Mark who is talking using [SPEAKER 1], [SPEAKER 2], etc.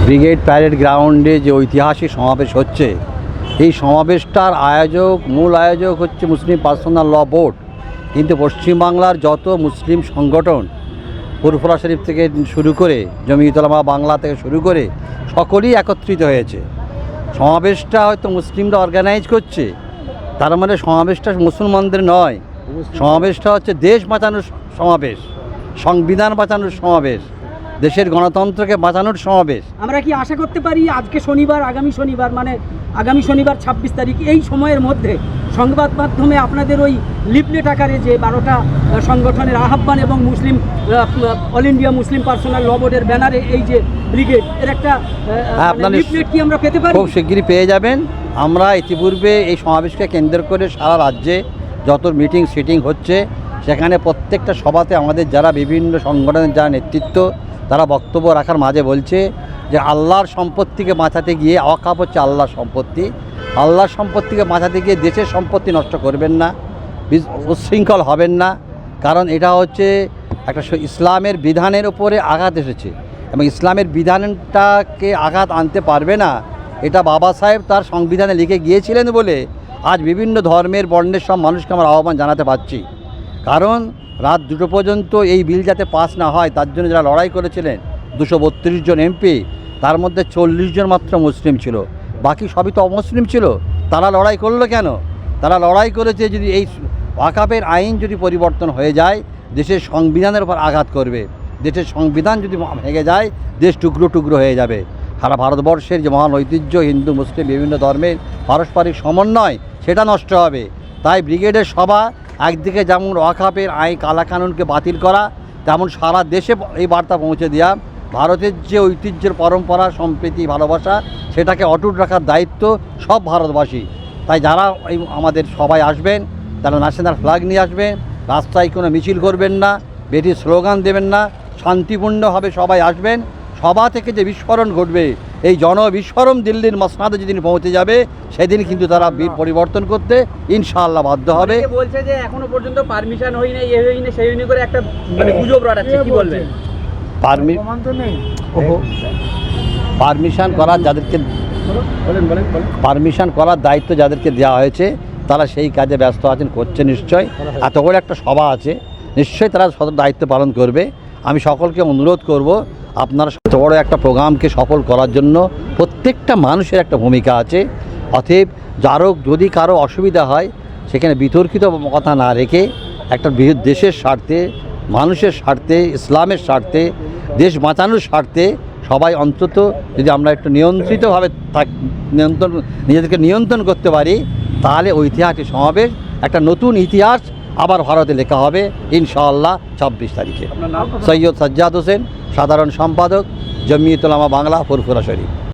[SPEAKER 1] Brigade parade গ্রাউন্ডে যে ঐতিহাসিক সমাবেশ হচ্ছে, এই সমাবেশটার মূল আয়োজক হচ্ছে মুসলিম পার্সোনাল ল বোর্ড। কিন্তু পশ্চিমবাংলার যত মুসলিম সংগঠন, ফুরফুরা শরীফ থেকে শুরু করে জমিয়তুল উলামা বাংলা থেকে শুরু করে সকলেই একত্রিত হয়েছে। সমাবেশটা হয়তো মুসলিমরা অর্গানাইজ করছে, তার মানে সমাবেশটা মুসলমানদের নয়, সমাবেশটা হচ্ছে দেশ বাঁচানোর সমাবেশ, সংবিধান বাঁচানোর সমাবেশ, দেশের গণতন্ত্রকে বাঁচানোর সমাবেশ।
[SPEAKER 2] আমরা কি আশা করতে পারি আজকে শনিবার, আগামী শনিবার মানে আগামী শনিবার 26 তারিখ, এই সময়ের মধ্যে সংবাদ মাধ্যমে আপনাদের ওই লিফলেট আকারে যে 12টা সংগঠনের আহ্বান এবং মুসলিম অল ইন্ডিয়া মুসলিম পার্সোনাল ল বোর্ডের ব্যানারে এই যে ব্রিগেড এর একটা লিফলেট কি আমরা পেতে পারি?
[SPEAKER 1] খুব শিগগিরই পেয়ে যাবেন। আমরা ইতিপূর্বে এই সমাবেশকে কেন্দ্র করে সারা রাজ্যে যত মিটিং সিটিং হচ্ছে, সেখানে প্রত্যেকটা সভাতে আমাদের যারা বিভিন্ন সংগঠনের যারা নেতৃত্ব, তারা বক্তব্য রাখার মাঝে বলছে যে আল্লাহর সম্পত্তিকে বাঁচাতে গিয়ে, ওয়াকফ হচ্ছে আল্লাহর সম্পত্তি, আল্লাহর সম্পত্তিকে বাঁচাতে গিয়ে দেশের সম্পত্তি নষ্ট করবেন না, উচ্ছৃঙ্খল হবেন না। কারণ এটা হচ্ছে একটা ইসলামের বিধানের উপরে আঘাত এসেছে এবং ইসলামের বিধানটাকে আঘাত আনতে পারবে না, এটা বাবা সাহেব তার সংবিধানে লিখে গিয়েছিলেন বলে আজ বিভিন্ন ধর্মের বর্ণের সব মানুষকে আমরা আহ্বান জানাতে পারছি। কারণ রাত 2টো পর্যন্ত এই বিল যাতে পাস না হয়, তার জন্য যারা লড়াই করেছিলেন 232 জন এমপি, তার মধ্যে 40 জন মাত্র মুসলিম ছিল, বাকি সবই তো অমুসলিম ছিল। তারা লড়াই করলো কেন? তারা লড়াই করেছে যদি এই ওয়াকফের আইন যদি পরিবর্তন হয়ে যায়, দেশের সংবিধানের উপর আঘাত করবে, দেশের সংবিধান যদি ভেঙে যায়, দেশ টুকরো টুকরো হয়ে যাবে। সারা ভারতবর্ষের যে মহান ঐতিহ্য, হিন্দু মুসলিম বিভিন্ন ধর্মের পারস্পরিক সমন্বয়, সেটা নষ্ট হবে। তাই ব্রিগেডের সভা একদিকে যেমন ওয়াকফের আইন কালাকানুনকে বাতিল করা, তেমন সারা দেশে এই বার্তা পৌঁছে দেওয়া, ভারতের যে ঐতিহ্যের পরম্পরা, সম্প্রীতি, ভালোবাসা, সেটাকে অটুট রাখার দায়িত্ব সব ভারতবাসী। তাই যারা এই আমাদের সবাই আসবেন, তারা ন্যাশনাল ফ্ল্যাগ নিয়ে আসবেন, রাস্তায় কোনো মিছিল করবেন না, বেশি স্লোগান দেবেন না, শান্তিপূর্ণভাবে সবাই আসবেন। সভা থেকে যে বিস্ফোরণ ঘটবে, এই জনবিস্ফোরণ দিল্লির মসনাদে যেদিন পৌঁছে যাবে, সেদিন কিন্তু তারা পরিবর্তন করতে ইনশাআল্লাহ বাধ্য হবে।
[SPEAKER 2] বলছে যে এখনো পর্যন্ত পারমিশন হয়নি, এই হয়নি, সেই হয়নি করে একটা গুজব রটাচ্ছে, কি বলবেন?
[SPEAKER 1] পারমিশন করার যাদেরকে পারমিশন করার দায়িত্ব যাদেরকে দেওয়া হয়েছে, তারা সেই কাজে ব্যস্ত আছেন, করছে নিশ্চয়। এত বড় একটা সভা আছে, নিশ্চয়ই তারা সদর দায়িত্ব পালন করবে। আমি সকলকে অনুরোধ করব, আপনারা এত বড় একটা প্রোগ্রামকে সফল করার জন্য প্রত্যেকটা মানুষের একটা ভূমিকা আছে। অতএব যদি কারো অসুবিধা হয়, সেখানে বিতর্কিত কথা না রেখে একটা দেশের স্বার্থে, মানুষের স্বার্থে, ইসলামের স্বার্থে, দেশ বাঁচানোর স্বার্থে সবাই অন্তত যদি আমরা একটু নিয়ন্ত্রিতভাবে নিজেদেরকে নিয়ন্ত্রণ করতে পারি, তাহলে ঐতিহাসিক সমাবেশ একটা নতুন ইতিহাস আবার ভারতে লেখা হবে ইনশাআল্লাহ 26 তারিখে। সৈয়দ সাজ্জাদ হোসেন, সাধারণ সম্পাদক, জমিয়তুল উলামা বাংলা, ফুরফুরা শরীফ।